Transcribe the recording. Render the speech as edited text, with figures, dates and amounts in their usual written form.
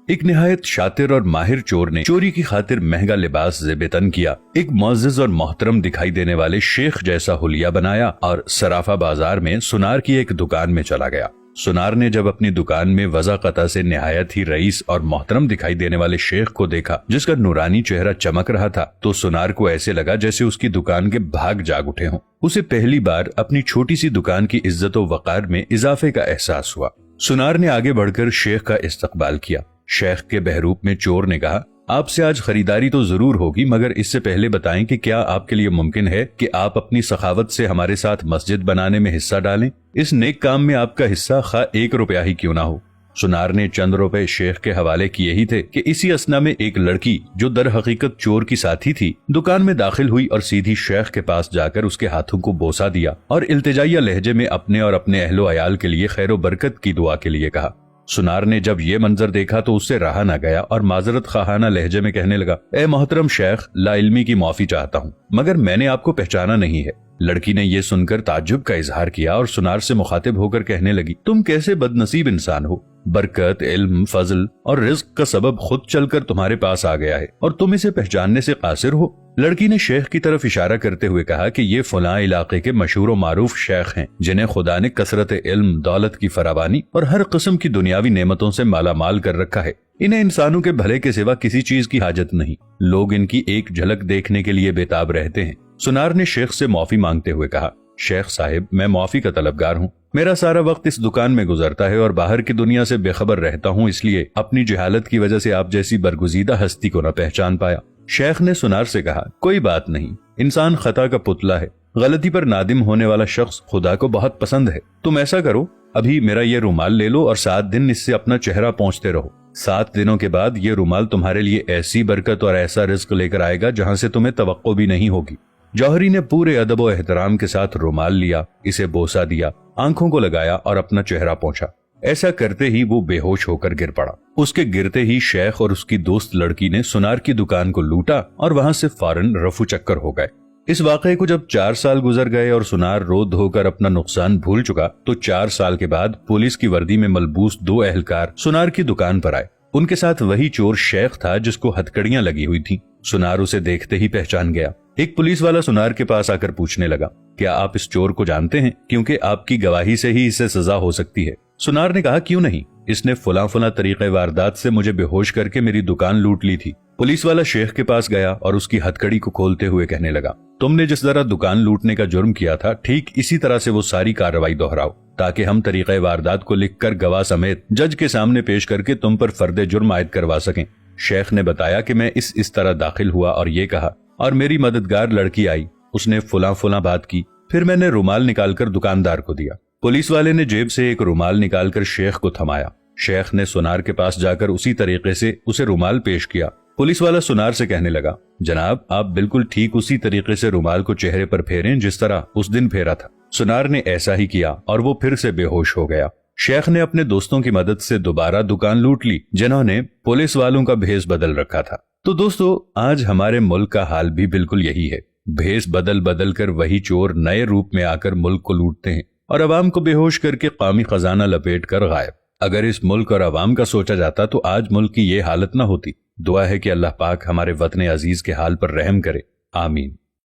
ایک نہایت شاطر اور ماہر چور نے چوری کی خاطر مہنگا لباس زیب تن کیا، ایک معزز اور محترم دکھائی دینے والے شیخ جیسا حلیہ بنایا اور صرافہ بازار میں سنار کی ایک دکان میں چلا گیا۔ سنار نے جب اپنی دکان میں وضع قطع سے نہایت ہی رئیس اور محترم دکھائی دینے والے شیخ کو دیکھا جس کا نورانی چہرہ چمک رہا تھا، تو سنار کو ایسے لگا جیسے اس کی دکان کے بھاگ جاگ اٹھے ہوں۔ اسے پہلی بار اپنی چھوٹی سی دکان کی عزت و وقار میں اضافے کا احساس ہوا۔ سنار نے آگے بڑھ کر شیخ کا استقبال کیا۔ شیخ کے بہروپ میں چور نے کہا، آپ سے آج خریداری تو ضرور ہوگی، مگر اس سے پہلے بتائیں کہ کیا آپ کے لیے ممکن ہے کہ آپ اپنی سخاوت سے ہمارے ساتھ مسجد بنانے میں حصہ ڈالیں؟ اس نیک کام میں آپ کا حصہ خواہ 1 روپیہ ہی کیوں نہ ہو۔ سنار نے چند روپے شیخ کے حوالے کیے ہی تھے کہ اسی اثنا میں ایک لڑکی جو در حقیقت چور کی ساتھی تھی دکان میں داخل ہوئی اور سیدھی شیخ کے پاس جا کر اس کے ہاتھوں کو بوسہ دیا اور التجائیہ لہجے میں اپنے اور اپنے اہل و عیال کے لیے خیر و برکت کی دعا کے لیے کہا۔ سنار نے جب یہ منظر دیکھا تو اس سے رہا نہ گیا اور معذرت خواہانہ لہجے میں کہنے لگا، اے محترم شیخ، لا علمی کی معافی چاہتا ہوں، مگر میں نے آپ کو پہچانا نہیں ہے۔ لڑکی نے یہ سن کر تعجب کا اظہار کیا اور سنار سے مخاطب ہو کر کہنے لگی، تم کیسے بد نصیب انسان ہو، برکت، علم، فضل اور رزق کا سبب خود چل کر تمہارے پاس آ گیا ہے اور تم اسے پہچاننے سے قاصر ہو۔ لڑکی نے شیخ کی طرف اشارہ کرتے ہوئے کہا کہ یہ فلاں علاقے کے مشہور و معروف شیخ ہیں جنہیں خدا نے کثرت علم، دولت کی فراوانی اور ہر قسم کی دنیاوی نعمتوں سے مالا مال کر رکھا ہے۔ انہیں انسانوں کے بھلے کے سوا کسی چیز کی حاجت نہیں، لوگ ان کی ایک جھلک دیکھنے کے لیے بےتاب رہتے ہیں۔ سنار نے شیخ سے معافی مانگتے ہوئے کہا، شیخ صاحب، میں معافی کا طلبگار ہوں، میرا سارا وقت اس دکان میں گزرتا ہے اور باہر کی دنیا سے بے خبر رہتا ہوں، اس لیے اپنی جہالت کی وجہ سے آپ جیسی برگزیدہ ہستی کو نہ پہچان پایا۔ شیخ نے سنار سے کہا، کوئی بات نہیں، انسان خطا کا پتلا ہے، غلطی پر نادم ہونے والا شخص خدا کو بہت پسند ہے۔ تم ایسا کرو، ابھی میرا یہ رومال لے لو اور 7 دن اس سے اپنا چہرہ پونچھتے رہو۔ 7 دنوں کے بعد یہ رومال تمہارے لیے ایسی برکت اور ایسا رزق لے کر آئے گا جہاں سے تمہیں توقع بھی نہیں ہوگی۔ جوہری نے پورے ادب و احترام کے ساتھ رومال لیا، اسے بوسہ دیا، آنکھوں کو لگایا اور اپنا چہرہ پونچھا۔ ایسا کرتے ہی وہ بے ہوش ہو کر گر پڑا۔ اس کے گرتے ہی شیخ اور اس کی دوست لڑکی نے سنار کی دکان کو لوٹا اور وہاں سے فوراً رفو چکر ہو گئے۔ اس واقعے کو جب 4 سال گزر گئے اور سنار رو دھو کر اپنا نقصان بھول چکا تو 4 سال کے بعد پولیس کی وردی میں ملبوس 2 اہلکار سنار کی دکان پر آئے۔ ان کے ساتھ وہی چور شیخ تھا جس کو ہتکڑیاں لگی ہوئی تھیں۔ سنار اسے دیکھتے ہی پہچان گیا۔ ایک پولیس والا سنار کے پاس آ کر پوچھنے لگا، کیا آپ اس چور کو جانتے ہیں؟ کیونکہ آپ کی گواہی سے ہی اسے سزا ہو سکتی ہے۔ سنار نے کہا، کیوں نہیں، اس نے فلاں طریقے واردات سے مجھے بے ہوش کر کے میری دکان لوٹ لی تھی۔ پولیس والا شیخ کے پاس گیا اور اس کی ہتکڑی کو کھولتے ہوئے کہنے لگا، تم نے جس طرح دکان لوٹنے کا جرم کیا تھا ٹھیک اسی طرح سے وہ ساری کارروائی دہراؤ تاکہ ہم طریقہ واردات کو لکھ کر گواہ سمیت جج کے سامنے پیش کر کے تم پر فرد جرم عائد کروا سکیں۔ شیخ نے بتایا کہ میں اس طرح داخل ہوا اور یہ کہا، اور میری مددگار لڑکی آئی، اس نے فلاں بات کی، پھر میں نے رومال نکال کر دکاندار کو دیا۔ پولیس والے نے جیب سے ایک رومال نکال کر شیخ کو تھمایا۔ شیخ نے سنار کے پاس جا کر اسی طریقے سے اسے رومال پیش کیا۔ پولیس والا سنار سے کہنے لگا، جناب آپ بالکل ٹھیک اسی طریقے سے رومال کو چہرے پر پھیریں جس طرح اس دن پھیرا تھا۔ سنار نے ایسا ہی کیا اور وہ پھر سے بے ہوش ہو گیا۔ شیخ نے اپنے دوستوں کی مدد سے دوبارہ دکان لوٹ لی جنہوں نے پولیس والوں کا بھیس بدل رکھا تھا۔ تو دوستو، آج ہمارے ملک کا حال بھی بالکل یہی ہے۔ بھیس بدل کر وہی چور نئے روپ میں آ کر ملک کو لوٹتے ہیں اور عوام کو بے ہوش کر کے قومی خزانہ لپیٹ کر غائب۔ اگر اس ملک اور عوام کا سوچا جاتا تو آج ملک کی یہ حالت نہ ہوتی۔ دعا ہے کہ اللہ پاک ہمارے وطن عزیز کے حال پر رحم کرے، آمین۔